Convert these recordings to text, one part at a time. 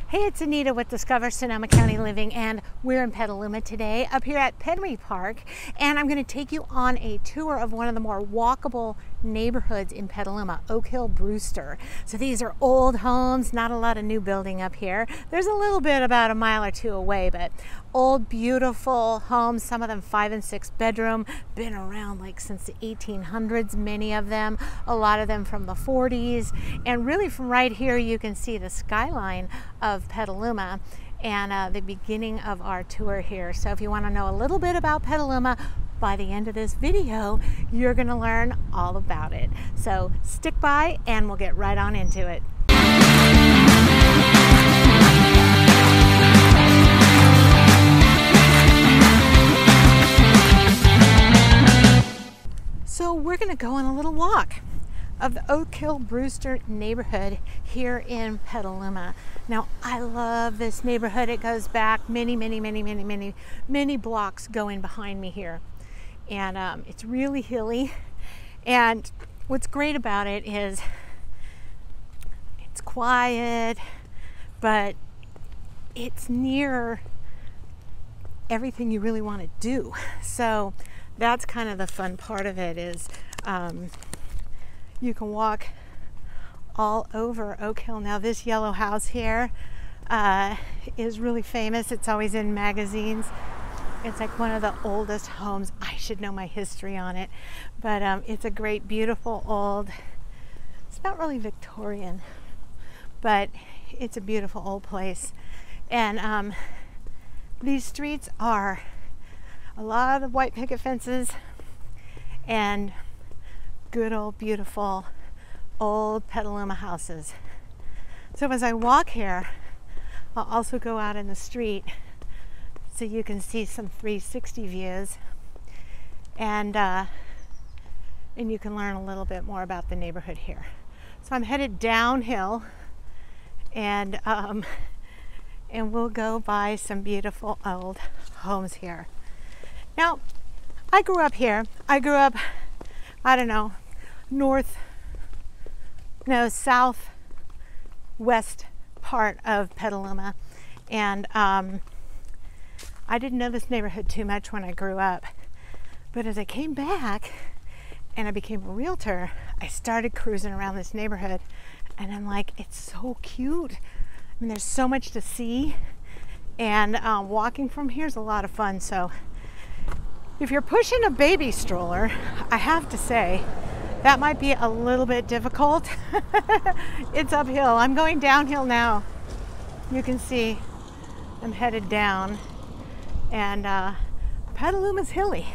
Hey, it's Anita with Discover Sonoma County Living, and we're in Petaluma today, up here at Penry Park, and I'm going to take you on a tour of one of the more walkable neighborhoods in Petaluma, Oak Hill Brewster. So these are old homes, not a lot of new building up here. There's a little bit about a mile or two away, but old, beautiful homes, some of them 5 and 6 bedroom, been around like since the 1800s, many of them, a lot of them from the 40s, and really from right here you can see the skyline of Petaluma and the beginning of our tour here. So if you want to know a little bit about Petaluma, by the end of this video, you're going to learn all about it. So stick by and we'll get right on into it. So we're going to go on a little walk of the Oak Hill Brewster neighborhood here in Petaluma. Now, I love this neighborhood. It goes back many blocks going behind me here. And it's really hilly. And what's great about it is it's quiet, but it's near everything you really want to do. So that's kind of the fun part of it is you can walk all over Oak Hill. Now this yellow house here is really famous. It's always in magazines. It's like one of the oldest homes. I should know my history on it, but it's a great, beautiful old, it's not really Victorian, but it's a beautiful old place. And these streets are a lot of white picket fences and good old beautiful old Petaluma houses. So as I walk here, I'll also go out in the street so you can see some 360 views and you can learn a little bit more about the neighborhood here. So I'm headed downhill and we'll go by some beautiful old homes here. Now, I grew up here. I grew up, I don't know, southwest part of Petaluma. And I didn't know this neighborhood too much when I grew up. But as I came back and I became a realtor, I started cruising around this neighborhood. And I'm like, it's so cute. I mean, there's so much to see. And walking from here is a lot of fun. So if you're pushing a baby stroller, I have to say, that might be a little bit difficult. It's uphill. I'm going downhill now. You can see I'm headed down. And Petaluma's hilly.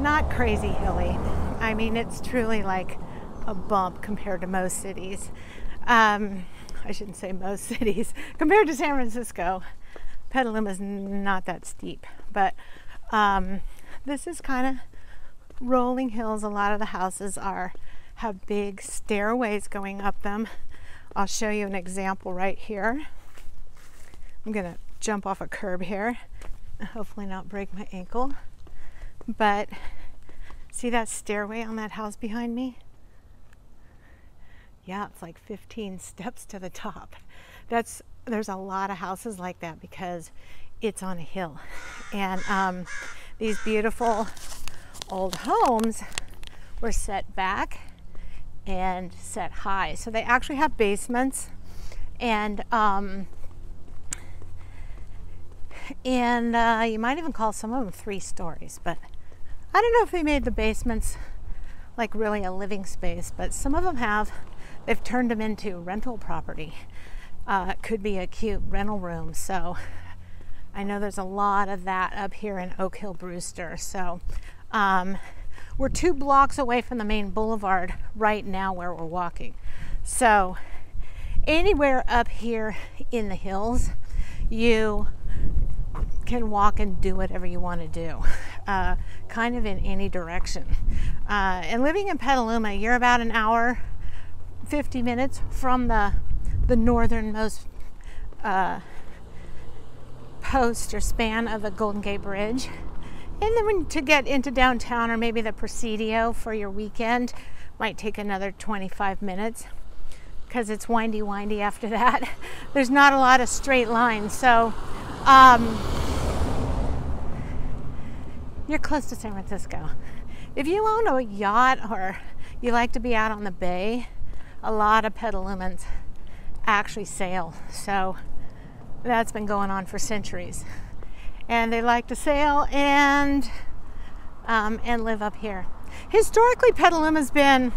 Not crazy hilly. I mean, it's truly like a bump compared to most cities. I shouldn't say most cities. Compared to San Francisco, Petaluma's not that steep. But this is kind of rolling hills. A lot of the houses have big stairways going up them. I'll show you an example right here. I'm gonna jump off a curb here and hopefully not break my ankle. But see that stairway on that house behind me? Yeah, it's like 15 steps to the top. There's a lot of houses like that because it's on a hill. And these beautiful old homes were set back and set high. So they actually have basements and you might even call some of them 3 stories, but I don't know if they made the basements like really a living space, but some of them have. They've turned them into rental property. It could be a cute rental room. So I know there's a lot of that up here in Oak Hill Brewster. So we're 2 blocks away from the main boulevard right now where we're walking. So anywhere up here in the hills, you can walk and do whatever you want to do, kind of in any direction. And living in Petaluma, you're about an hour, 50 minutes from the northernmost post or span of the Golden Gate Bridge. And then to get into downtown or maybe the Presidio for your weekend might take another 25 minutes. because it's windy after that. There's not a lot of straight lines. So you're close to San Francisco. If you own a yacht or you like to be out on the bay, a lot of Petalumans actually sail. So that's been going on for centuries. And they like to sail and live up here. Historically, Petaluma's been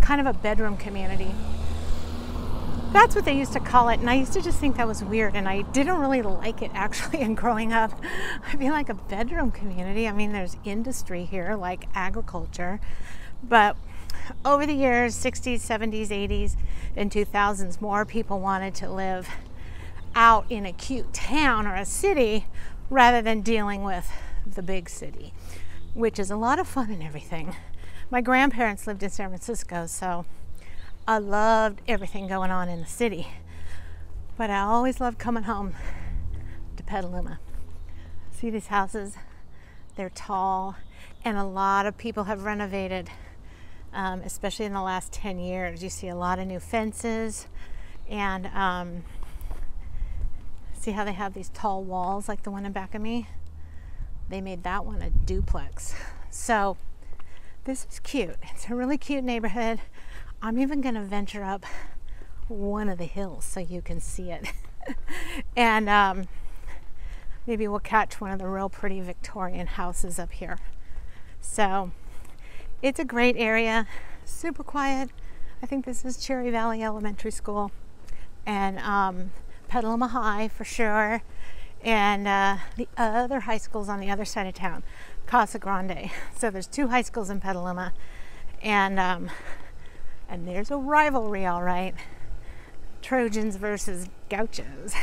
kind of a bedroom community. That's what they used to call it, and I used to just think that was weird, and I didn't really like it actually. And growing up, I feel like a bedroom community. I mean, there's industry here, like agriculture, but over the years, 60s, 70s, 80s, and 2000s, more people wanted to live out in a cute town or a city rather than dealing with the big city, which is a lot of fun and everything. My grandparents lived in San Francisco, so I loved everything going on in the city. But I always loved coming home to Petaluma. See these houses? They're tall, and a lot of people have renovated, especially in the last 10 years. You see a lot of new fences, and see how they have these tall walls like the one in back of me? They made that one a duplex. So this is cute. It's a really cute neighborhood. I'm even going to venture up one of the hills so you can see it. And maybe we'll catch one of the real pretty Victorian houses up here. So it's a great area, super quiet. I think this is Cherry Valley Elementary School, and Petaluma High for sure. And the other high school's on the other side of town, Casa Grande. So there's two high schools in Petaluma, and there's a rivalry, all right. Trojans versus Gauchos.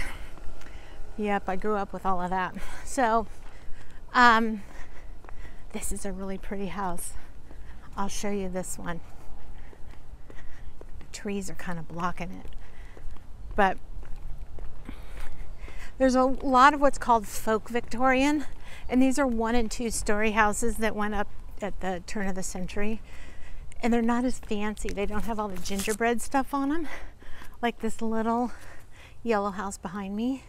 Yep, I grew up with all of that. So this is a really pretty house. I'll show you this one. The trees are kind of blocking it, but there's a lot of what's called folk Victorian, and these are 1- and 2-story houses that went up at the turn of the century. And they're not as fancy. They don't have all the gingerbread stuff on them, like this little yellow house behind me.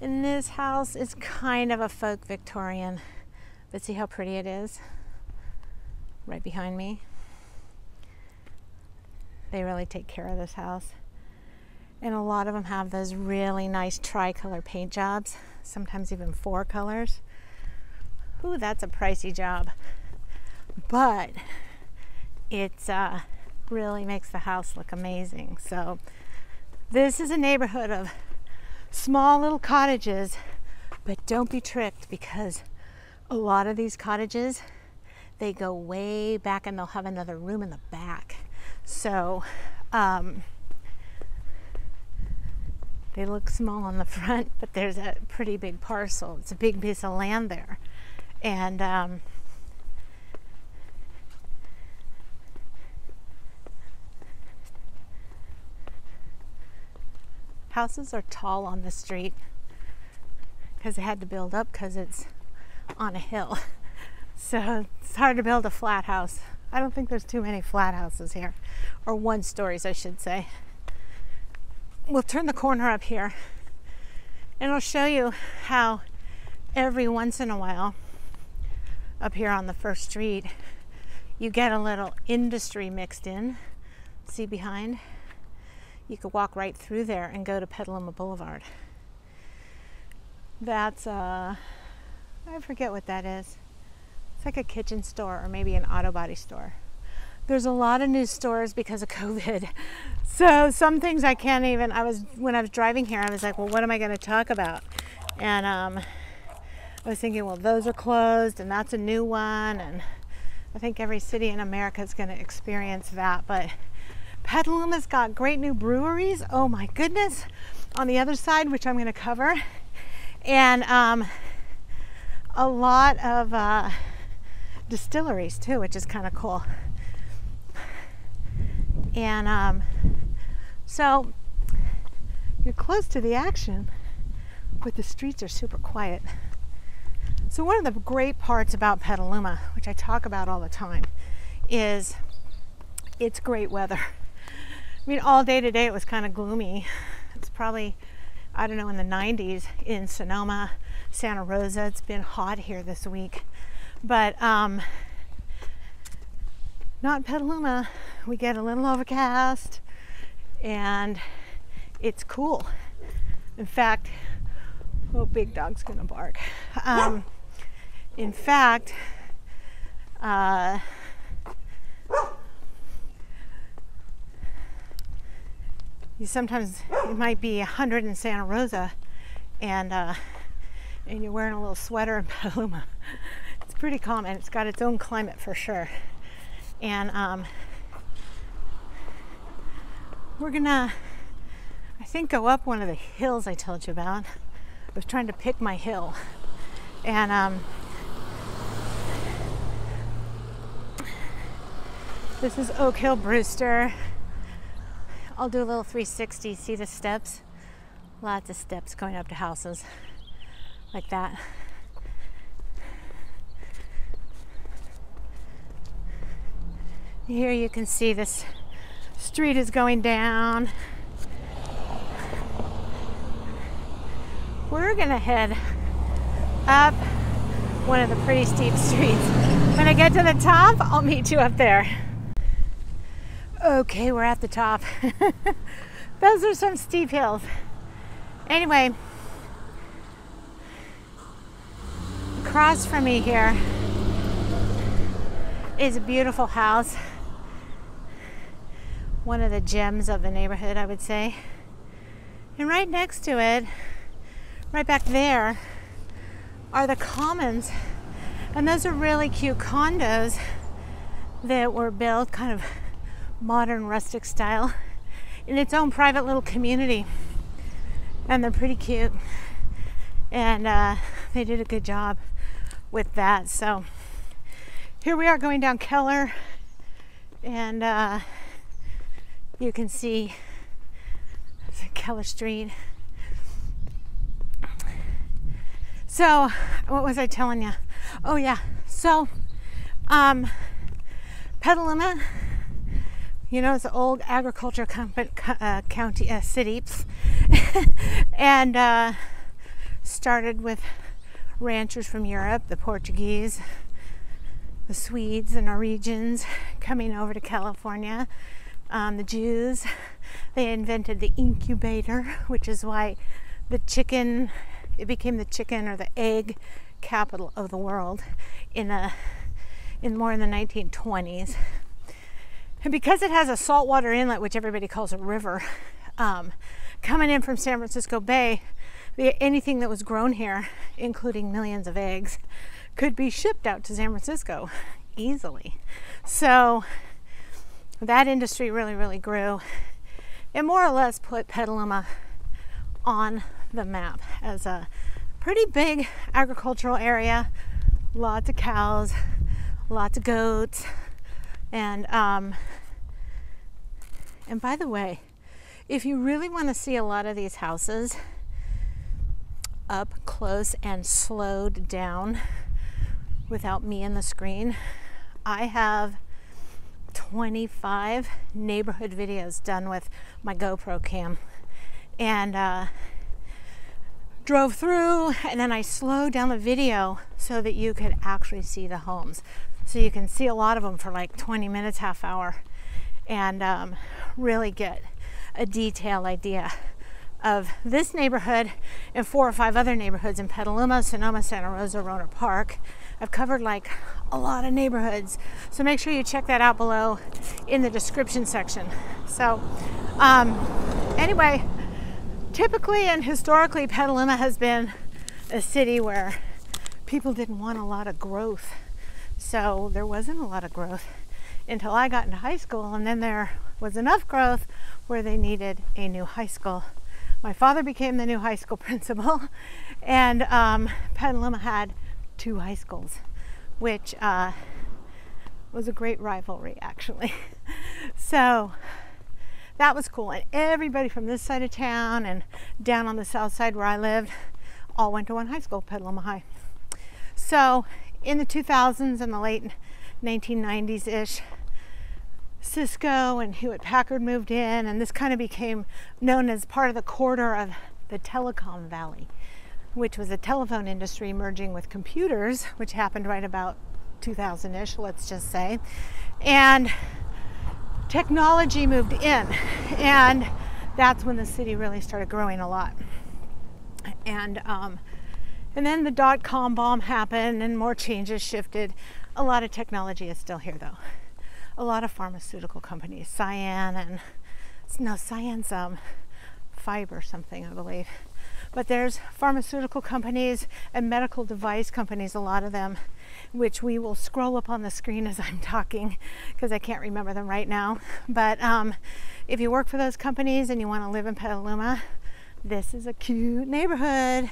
And this house is kind of a folk Victorian, but see how pretty it is right behind me. They really take care of this house. And a lot of them have those really nice tricolor paint jobs, sometimes even 4 colors. Ooh, that's a pricey job. But it's really makes the house look amazing. So this is a neighborhood of small little cottages, but don't be tricked, because a lot of these cottages, they go way back and they'll have another room in the back. So they look small on the front, but there's a pretty big parcel. It's a big piece of land there. And houses are tall on the street because they had to build up because it's on a hill. So it's hard to build a flat house. I don't think there's too many flat houses here, or 1-stories, I should say. We'll turn the corner up here and I'll show you how every once in a while up here on the first street you get a little industry mixed in. See behind? You could walk right through there and go to Petaluma Boulevard. That's I forget what that is. It's like a kitchen store or maybe an auto body store. There's a lot of new stores because of COVID. So some things I can't even, when I was driving here, I was like, well, what am I going to talk about? And I was thinking, well, those are closed and that's a new one. And I think every city in America is going to experience that. But Petaluma's got great new breweries. Oh my goodness. On the other side, which I'm going to cover. And a lot of distilleries too, which is kind of cool. And so you're close to the action, but the streets are super quiet. So one of the great parts about Petaluma, which I talk about all the time, is it's great weather. I mean, all day today it was kind of gloomy. It's probably, I don't know, in the 90s in Sonoma, Santa Rosa. It's been hot here this week. But not in Petaluma. We get a little overcast and it's cool. In fact, oh, big dog's gonna bark. In fact, sometimes it might be 100 in Santa Rosa and you're wearing a little sweater in Petaluma. It's pretty common. It's got its own climate for sure. And we're gonna, I think, go up one of the hills I told you about. I was trying to pick my hill. And this is Oak Hill Brewster. I'll do a little 360, see the steps? Lots of steps going up to houses like that. Here you can see this street is going down. We're gonna head up one of the pretty steep streets. When I get to the top, I'll meet you up there. Okay, we're at the top. Those are some steep hills. Anyway, across from me here is a beautiful house. One of the gems of the neighborhood, I would say. And right next to it, right back there, are the commons. And those are really cute condos that were built kind of modern rustic style in its own private little community. And they're pretty cute. And they did a good job with that. So here we are going down Keller, and you can see Keller Street. So what was I telling you? Oh yeah, so Petaluma, you know, it's an old agriculture county city, and started with ranchers from Europe, the Portuguese, the Swedes, the Norwegians coming over to California, the Jews. They invented the incubator, which is why it became the chicken or the egg capital of the world in more in the 1920s. And because it has a saltwater inlet, which everybody calls a river, coming in from San Francisco Bay, anything that was grown here, including millions of eggs, could be shipped out to San Francisco easily. So that industry really, really grew. It more or less put Petaluma on the map as a pretty big agricultural area. Lots of cows, lots of goats, and by the way, if you really want to see a lot of these houses up close and slowed down without me in the screen, I have 25 neighborhood videos done with my GoPro cam, and drove through, and then I slowed down the video so that you could actually see the homes. So you can see a lot of them for like 20 minutes, half hour, and really get a detailed idea of this neighborhood and 4 or 5 other neighborhoods in Petaluma, Sonoma, Santa Rosa, Roner Park. I've covered like a lot of neighborhoods, so make sure you check that out below in the description section. So anyway, typically and historically, Petaluma has been a city where people didn't want a lot of growth. So there wasn't a lot of growth until I got into high school, and then there was enough growth where they needed a new high school. My father became the new high school principal, and Petaluma had 2 high schools, which was a great rivalry, actually. So that was cool. And everybody from this side of town and down on the south side where I lived all went to one high school, Petaluma High. So in the 2000s and the late 1990s-ish, Cisco and Hewlett Packard moved in, and this kind of became known as part of the corridor of the Telecom Valley, which was the telephone industry merging with computers, which happened right about 2000-ish, let's just say. And technology moved in, and that's when the city really started growing a lot. And then the dot-com bomb happened, and more changes shifted. A lot of technology is still here, though. A lot of pharmaceutical companies, Cyan's fiber something, I believe. But there's pharmaceutical companies and medical device companies, a lot of them, which we will scroll up on the screen as I'm talking because I can't remember them right now. But if you work for those companies and you want to live in Petaluma, this is a cute neighborhood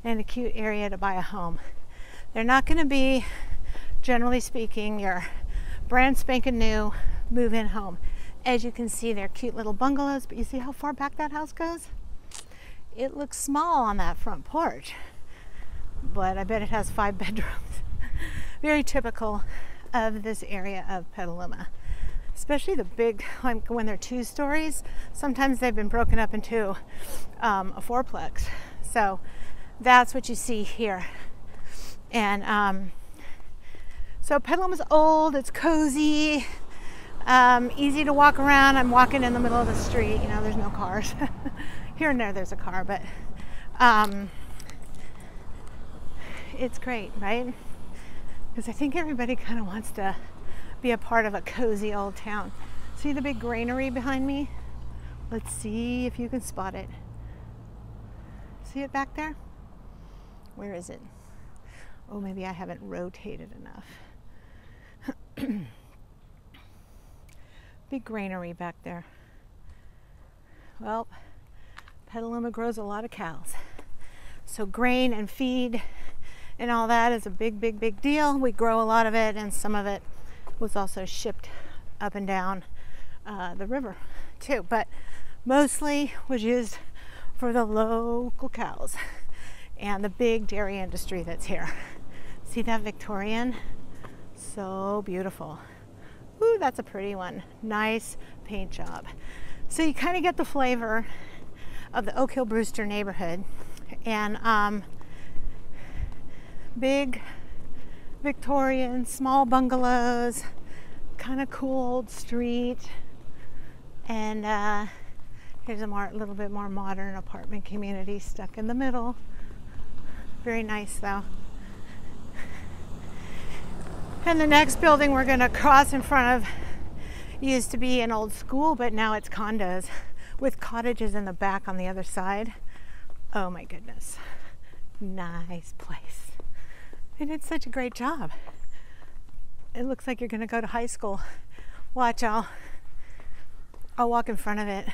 and a cute area to buy a home. They're not going to be, generally speaking, your brand spanking new move-in home. As you can see, they're cute little bungalows, but you see how far back that house goes? It looks small on that front porch, but I bet it has 5 bedrooms. Very typical of this area of Petaluma, especially the big, like when they're 2 stories. Sometimes they've been broken up into a 4-plex. So that's what you see here. And so Petaluma's old, it's cozy, easy to walk around. I'm walking in the middle of the street, you know, there's no cars. Here and there's a car, but it's great, right? Because I think everybody kind of wants to be a part of a cozy old town. See the big granary behind me? Let's see if you can spot it. See it back there? Where is it? Oh, maybe I haven't rotated enough. Big granary back there. Well, Petaluma grows a lot of cows. So grain and feed and all that is a big, big, big deal. We grow a lot of it, and some of it was also shipped up and down the river too. But mostly was used for the local cows and the big dairy industry that's here. See that Victorian? So beautiful. Ooh, that's a pretty one. Nice paint job. So you kind of get the flavor of the Oak Hill Brewster neighborhood, and big Victorian, small bungalows, kind of cool old street, and here's a little bit more modern apartment community stuck in the middle. Very nice though. And the next building we're going to cross in front of used to be an old school, but now it's condos with cottages in the back on the other side. Oh my goodness. Nice place. They did such a great job. It looks like you're going to go to high school. Watch, I'll walk in front of it.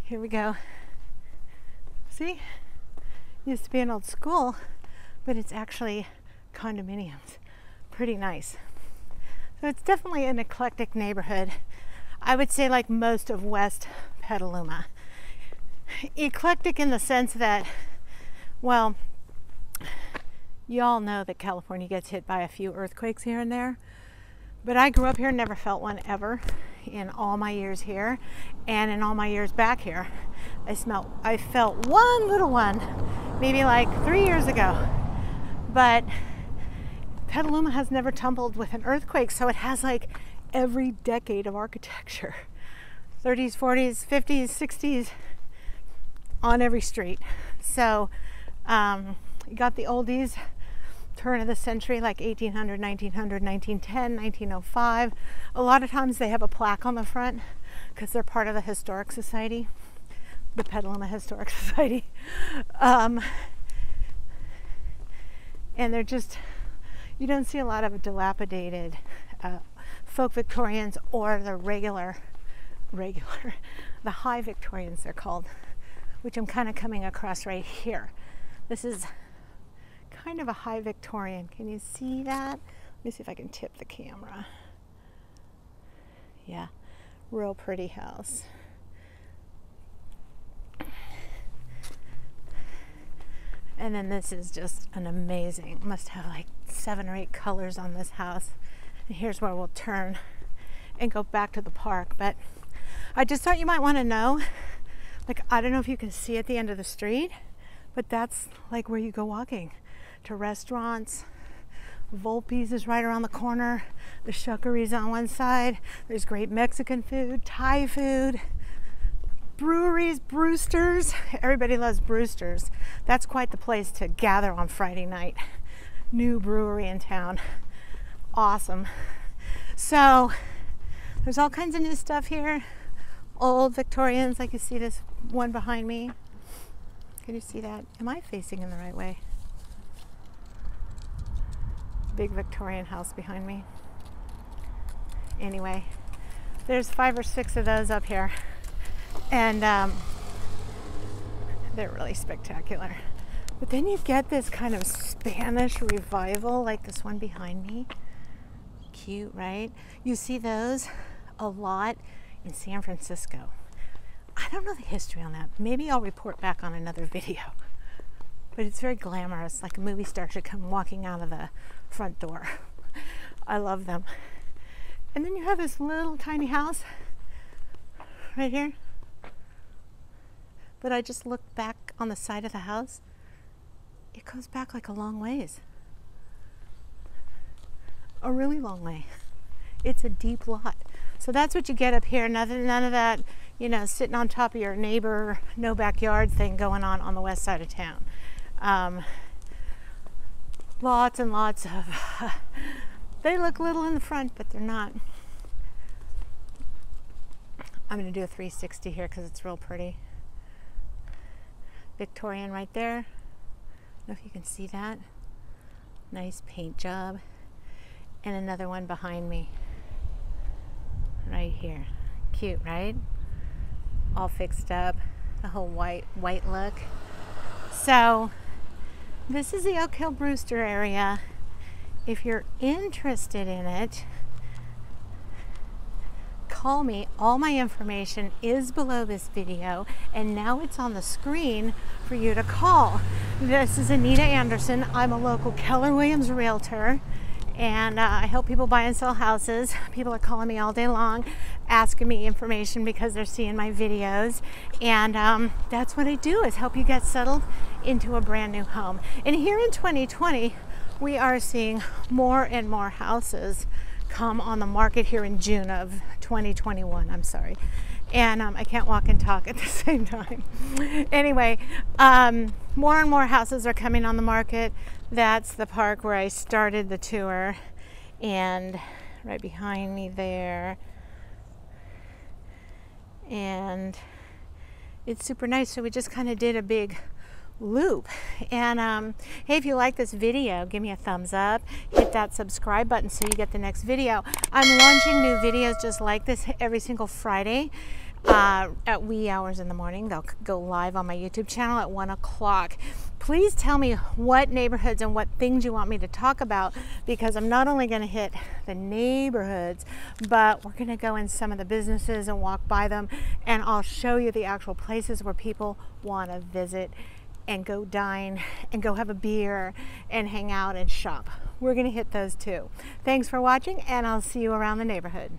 Here we go. See? Used to be an old school, but it's actually condominiums. Pretty nice. So it's definitely an eclectic neighborhood. I would say like most of West Petaluma. Eclectic in the sense that, well, you all know that California gets hit by a few earthquakes here and there. But I grew up here and never felt one ever in all my years here, and in all my years back here. I felt one little one maybe like 3 years ago. But Petaluma has never tumbled with an earthquake, so it has like every decade of architecture. 30s, 40s, 50s, 60s on every street. So you got the oldies, turn of the century, like 1800, 1900, 1910, 1905. A lot of times they have a plaque on the front because they're part of the Historic Society, the Petaluma Historic Society. And they're just, you don't see a lot of dilapidated folk Victorians or the regular, the high Victorians they're called, which I'm kind of coming across right here. This is kind of a high Victorian. Can you see that? Let me see if I can tip the camera. Yeah, real pretty house. And then this is just an amazing, must have like 7 or 8 colors on this house. And here's where we'll turn and go back to the park. But I just thought you might want to know, like, I don't know if you can see at the end of the street, but that's like where you go walking to restaurants. Volpe's is right around the corner. The Shuckery's on one side. There's great Mexican food, Thai food, breweries, Brewster's. Everybody loves Brewster's. That's quite the place to gather on Friday night. New brewery in town. Awesome. So there's all kinds of new stuff here. Old Victorians, like you see this one behind me. Can you see that? Am I facing in the right way? Big Victorian house behind me. Anyway, there's 5 or 6 of those up here, and they're really spectacular. But then you get this kind of Spanish revival, like this one behind me. Cute, right? You see those a lot in San Francisco. I don't know the history on that. Maybe I'll report back on another video. But it's very glamorous, like a movie star should come walking out of the front door. I love them. And then you have this little tiny house right here. But I just looked back on the side of the house. It goes back like a long ways. A really long way. It's a deep lot. So that's what you get up here. None of that, you know, sitting on top of your neighbor, no backyard thing going on the west side of town. Lots and lots of, they look little in the front, but they're not. I'm going to do a 360 here because it's real pretty. Victorian right there. I don't know if you can see that. Nice paint job. And another one behind me. Right here. Cute, right? All fixed up. The whole white look. So this is the Oak Hill Brewster area. If you're interested in it, call me. All my information is below this video, and now it's on the screen for you to call. This is Anita Anderson. I'm a local Keller Williams realtor, and I help people buy and sell houses. People are calling me all day long, asking me information because they're seeing my videos, and that's what I do, is help you get settled into a brand new home. And here in 2020, we are seeing more and more houses come on the market here in June of 2021. I'm sorry. And I can't walk and talk at the same time. Anyway, more and more houses are coming on the market. That's the park where I started the tour, and right behind me there. And it's super nice. So we just kind of did a big loop. And hey, if you like this video, give me a thumbs up, hit that subscribe button so you get the next video. I'm launching new videos just like this every single Friday at wee hours in the morning. They'll go live on my YouTube channel at 1 o'clock. Please tell me what neighborhoods and what things you want me to talk about, because I'm not only going to hit the neighborhoods, but we're going to go in some of the businesses and walk by them, and I'll show you the actual places where people want to visit and go dine and go have a beer and hang out and shop. We're going to hit those too. Thanks for watching, and I'll see you around the neighborhood.